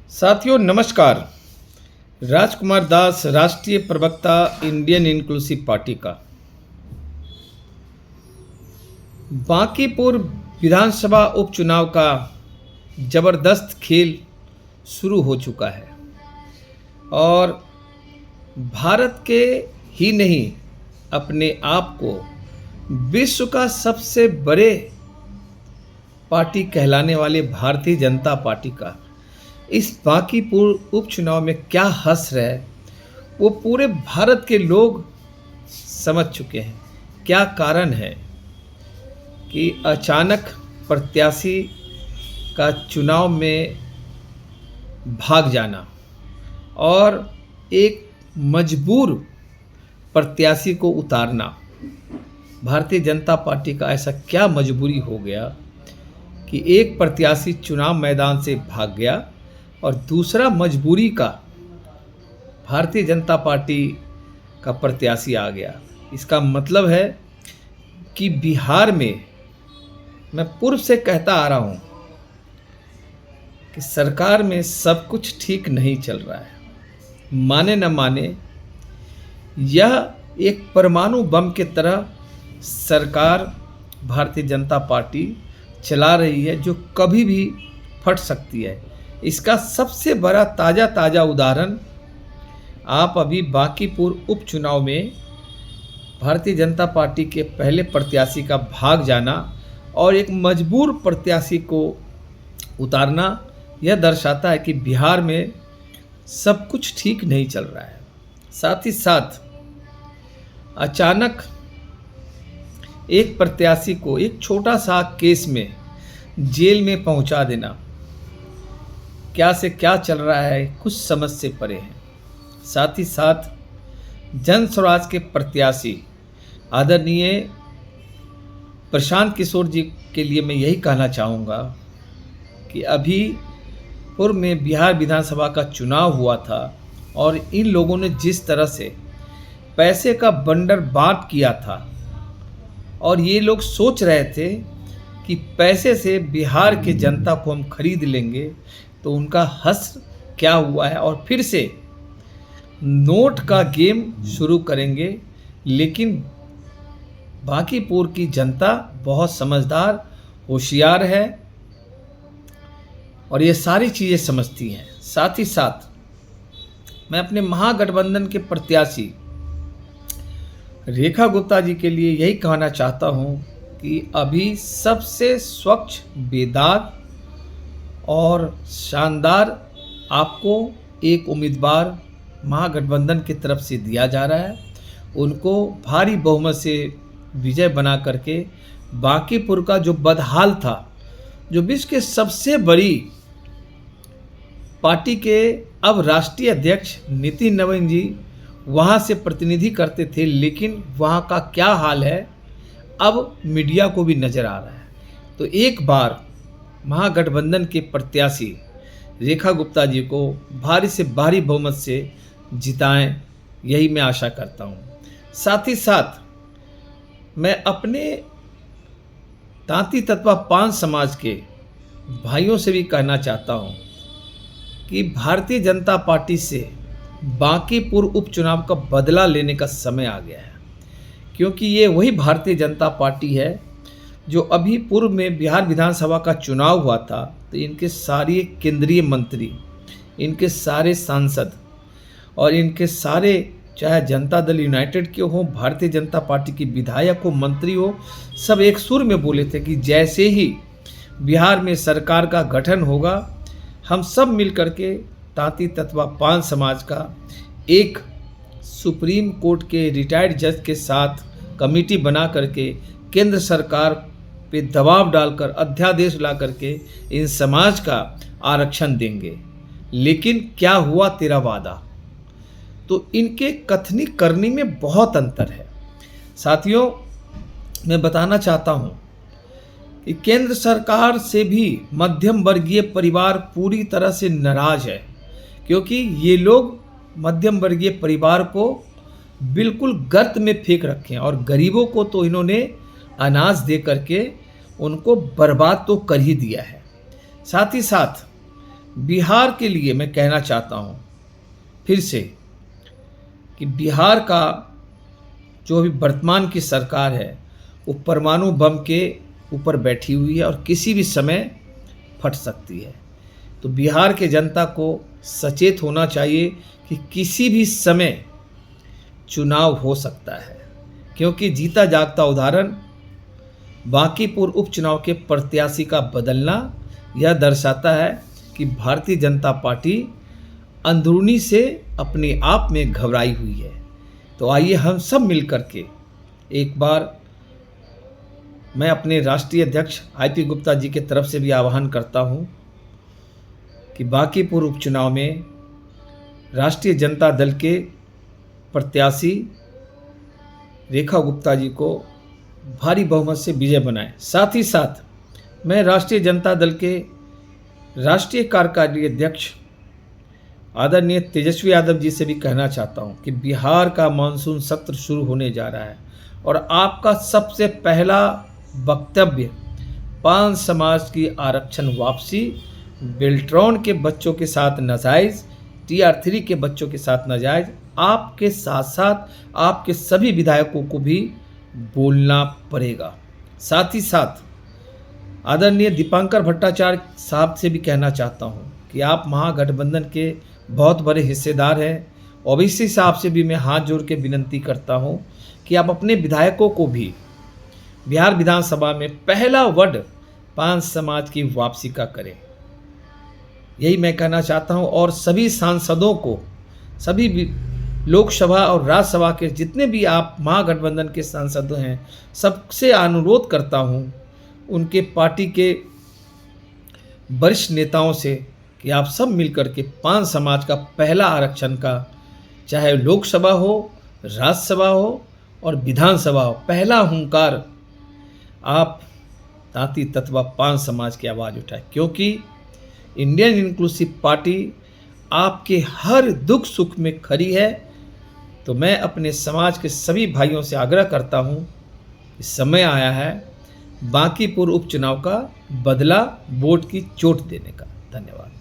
साथियों नमस्कार। राजकुमार दास, राष्ट्रीय प्रवक्ता, इंडियन इंक्लूसिव पार्टी का। बांकीपुर विधानसभा उपचुनाव का जबरदस्त खेल शुरू हो चुका है और भारत के ही नहीं, अपने आप को विश्व का सबसे बड़े पार्टी कहलाने वाले भारतीय जनता पार्टी का इस बांकीपुर उपचुनाव में क्या हश्र है, वो पूरे भारत के लोग समझ चुके हैं। क्या कारण है कि अचानक प्रत्याशी का चुनाव में भाग जाना और एक मजबूर प्रत्याशी को उतारना। भारतीय जनता पार्टी का ऐसा क्या मजबूरी हो गया कि एक प्रत्याशी चुनाव मैदान से भाग गया और दूसरा मजबूरी का भारतीय जनता पार्टी का प्रत्याशी आ गया। इसका मतलब है कि बिहार में, मैं पूर्व से कहता आ रहा हूँ कि सरकार में सब कुछ ठीक नहीं चल रहा है। माने न माने, यह एक परमाणु बम की तरह सरकार भारतीय जनता पार्टी चला रही है, जो कभी भी फट सकती है। इसका सबसे बड़ा ताज़ा उदाहरण आप अभी बांकीपुर उपचुनाव में भारतीय जनता पार्टी के पहले प्रत्याशी का भाग जाना और एक मजबूर प्रत्याशी को उतारना, यह दर्शाता है कि बिहार में सब कुछ ठीक नहीं चल रहा है। साथ ही साथ अचानक एक प्रत्याशी को एक छोटा सा केस में जेल में पहुंचा देना, क्या से क्या चल रहा है, कुछ समझ से परे है। साथ ही साथ जन स्वराज के प्रत्याशी आदरणीय प्रशांत किशोर जी के लिए मैं यही कहना चाहूँगा कि अभी पूर्व में बिहार विधानसभा का चुनाव हुआ था और इन लोगों ने जिस तरह से पैसे का बंडर बांट किया था और ये लोग सोच रहे थे कि पैसे से बिहार के जनता को हम खरीद लेंगे, तो उनका हश्र क्या हुआ है और फिर से नोट का गेम शुरू करेंगे। लेकिन बांकीपुर की जनता बहुत समझदार, होशियार है और ये सारी चीज़ें समझती हैं। साथ ही साथ मैं अपने महागठबंधन के प्रत्याशी रेखा गुप्ता जी के लिए यही कहना चाहता हूँ कि अभी सबसे स्वच्छ, बेदाग और शानदार आपको एक उम्मीदवार महागठबंधन की तरफ से दिया जा रहा है। उनको भारी बहुमत से विजय बना करके बांकीपुर का जो बदहाल था, जो विश्व के सबसे बड़ी पार्टी के अब राष्ट्रीय अध्यक्ष नितिन नवीन जी वहाँ से प्रतिनिधि करते थे, लेकिन वहाँ का क्या हाल है अब मीडिया को भी नज़र आ रहा है। तो एक बार महागठबंधन के प्रत्याशी रेखा गुप्ता जी को भारी से भारी बहुमत से जिताएं, यही मैं आशा करता हूं। साथ ही साथ मैं अपने तांती तत्वा पान समाज के भाइयों से भी कहना चाहता हूं कि भारतीय जनता पार्टी से बांकीपुर उपचुनाव का बदला लेने का समय आ गया है, क्योंकि ये वही भारतीय जनता पार्टी है जो अभी पूर्व में बिहार विधानसभा का चुनाव हुआ था, तो इनके सारे केंद्रीय मंत्री, इनके सारे सांसद और इनके सारे, चाहे जनता दल यूनाइटेड के हो, भारतीय जनता पार्टी के विधायक हो, मंत्री हो, सब एक सुर में बोले थे कि जैसे ही बिहार में सरकार का गठन होगा, हम सब मिल करके तांती तत्वा पान समाज का एक सुप्रीम कोर्ट के रिटायर्ड जज के साथ कमेटी बना करके केंद्र सरकार पे दबाव डालकर अध्यादेश ला करके इन समाज का आरक्षण देंगे। लेकिन क्या हुआ तेरा वादा? तो इनके कथनी करनी में बहुत अंतर है। साथियों, मैं बताना चाहता हूँ कि केंद्र सरकार से भी मध्यम वर्गीय परिवार पूरी तरह से नाराज है, क्योंकि ये लोग मध्यम वर्गीय परिवार को बिल्कुल गर्त में फेंक रखे हैं और गरीबों को तो इन्होंने अनाज दे करके उनको बर्बाद तो कर ही दिया है। साथ ही साथ बिहार के लिए मैं कहना चाहता हूँ फिर से कि बिहार का जो अभी वर्तमान की सरकार है वो परमाणु बम के ऊपर बैठी हुई है और किसी भी समय फट सकती है। तो बिहार के जनता को सचेत होना चाहिए कि किसी भी समय चुनाव हो सकता है, क्योंकि जीता जागता उदाहरण बांकीपुर उपचुनाव के प्रत्याशी का बदलना यह दर्शाता है कि भारतीय जनता पार्टी अंदरूनी से अपने आप में घबराई हुई है। तो आइए हम सब मिलकर के एक बार मैं अपने राष्ट्रीय अध्यक्ष आईपी गुप्ता जी के तरफ से भी आह्वान करता हूं कि बांकीपुर उपचुनाव में राष्ट्रीय जनता दल के प्रत्याशी रेखा गुप्ता जी को भारी बहुमत से विजय बनाएं। साथ ही साथ मैं राष्ट्रीय जनता दल के राष्ट्रीय कार्यकारी अध्यक्ष आदरणीय तेजस्वी यादव जी से भी कहना चाहता हूं कि बिहार का मानसून सत्र शुरू होने जा रहा है और आपका सबसे पहला वक्तव्य पान समाज की आरक्षण वापसी, बेल्ट्रॉन के बच्चों के साथ नाजायज़, TR3 के बच्चों के साथ नाजायज़, आपके साथ साथ आपके सभी विधायकों को भी बोलना पड़ेगा। साथ ही साथ आदरणीय दीपांकर भट्टाचार्य साहब से भी कहना चाहता हूं कि आप महागठबंधन के बहुत बड़े हिस्सेदार हैं। ओवैसी साहब से भी मैं हाथ जोड़ के विनती करता हूं कि आप अपने विधायकों को भी बिहार विधानसभा में पहला वर्ड पान समाज की वापसी का करें। यही मैं कहना चाहता हूं और सभी सांसदों को, सभी लोकसभा और राज्यसभा के जितने भी आप महागठबंधन के सांसद हैं, सबसे अनुरोध करता हूं, उनके पार्टी के वरिष्ठ नेताओं से कि आप सब मिलकर के पान समाज का पहला आरक्षण का, चाहे लोकसभा हो, राज्यसभा हो और विधानसभा हो, पहला हुंकार आप तांती तत्वा पान समाज की आवाज़ उठाए, क्योंकि इंडियन इंक्लूसिव पार्टी आपके हर दुख सुख में खड़ी है। तो मैं अपने समाज के सभी भाइयों से आग्रह करता हूं कि समय आया है बांकीपुर उपचुनाव का बदला वोट की चोट देने का। धन्यवाद।